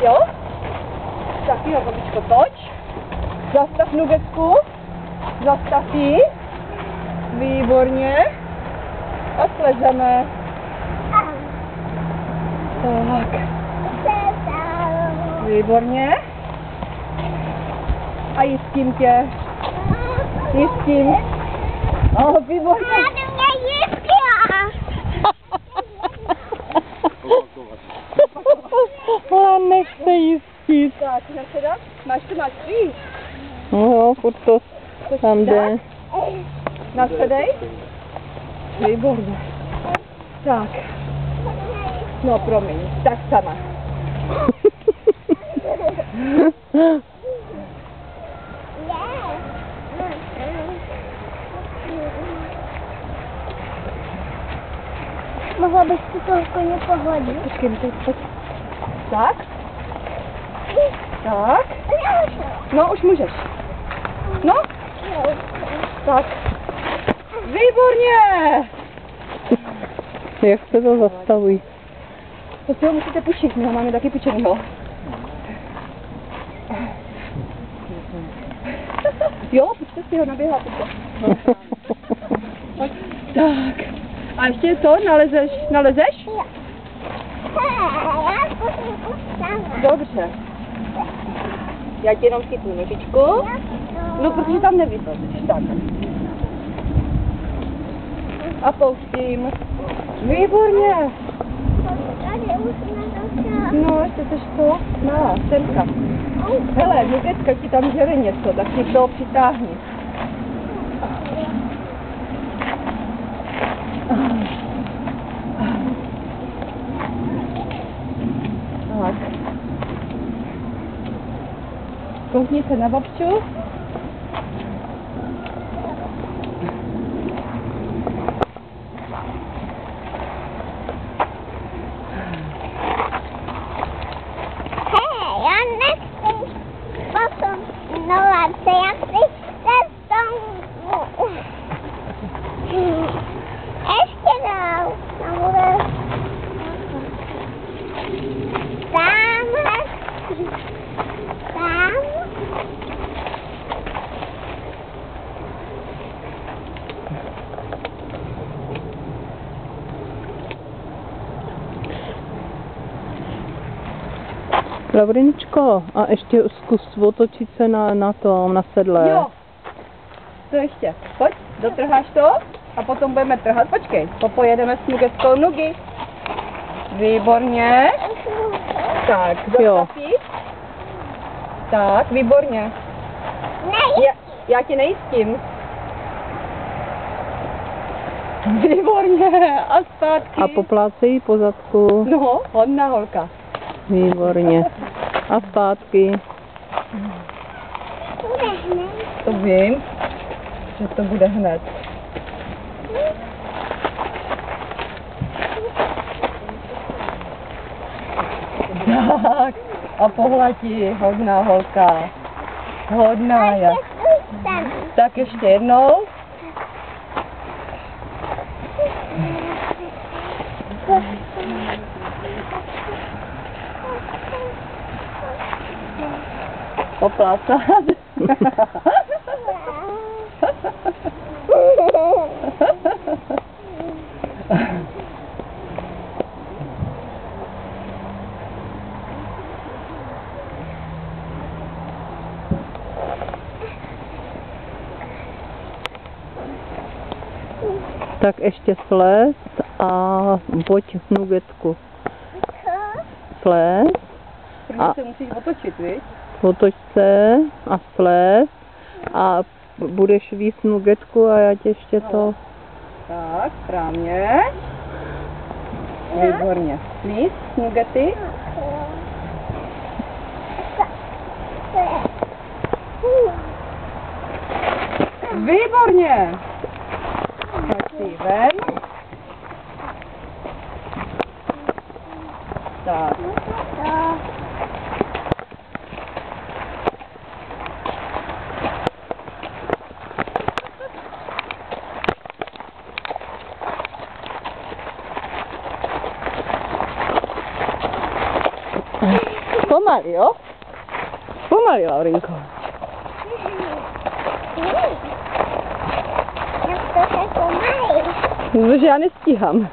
Jo? Tak jo, babičko, toč. Zastav nugetku. Zastav ji. Výborně. A slezeme. Tak. Výborně. A jistím tě. Jistím. Oh, výborně. Ale nechce jistit. Tak, nasedat. Máš tři. No jo, furt to tam jde. Nasedej. Výborně. Tak. No promiň, tak sama. Mohla bys si toho koně pohodit? Počkej, pojď. Tak. Tak. No, už můžeš. No. Tak. Výborně! Jak se to zastavují? To si ho musíte pušit, my ho máme taky pučenýho. Jo, pučte si ho, naběhá to. Tak. A ještě co? Nalezeš? Dobře. Já ti jenom chytnu nožičku. No, protože tam nevylezeš. Tak. A pouštím. Výborně. No, ještě seš to? No, semka. Hele, nugetka ti tam žere něco, tak si to přitáhni. Tak. Koukni se na babču. Lauriničko, a ještě zkus otočit se na sedle. Jo. To ještě. Pojď, dotrháš to a potom budeme trhat. Počkej, pojedeme s nugetkou nogy. Výborně. Tak, zastav ji. Tak, výborně. Já tě nejistím. Výborně. A zpátky. A poplácej po zadku. No, hodná holka. Výborně. A zpátky. To vím, že to bude hned. Tak, a pohladí, hodná holka. Hodná je. Tak ještě jednou. Poplácat. Tak ještě slez a pojď nugetku. Slez. Prvně se musíš otočit, viď? Otoč se a slez a budeš víc nugetku a já tě ještě to... Tak, správně. Výborně. Víc nugety. Výborně. Tak si ven. Tak. Pomaly, jo? Pomaly, Laurinko. Jak to se pomalí? Protože já nestíhám.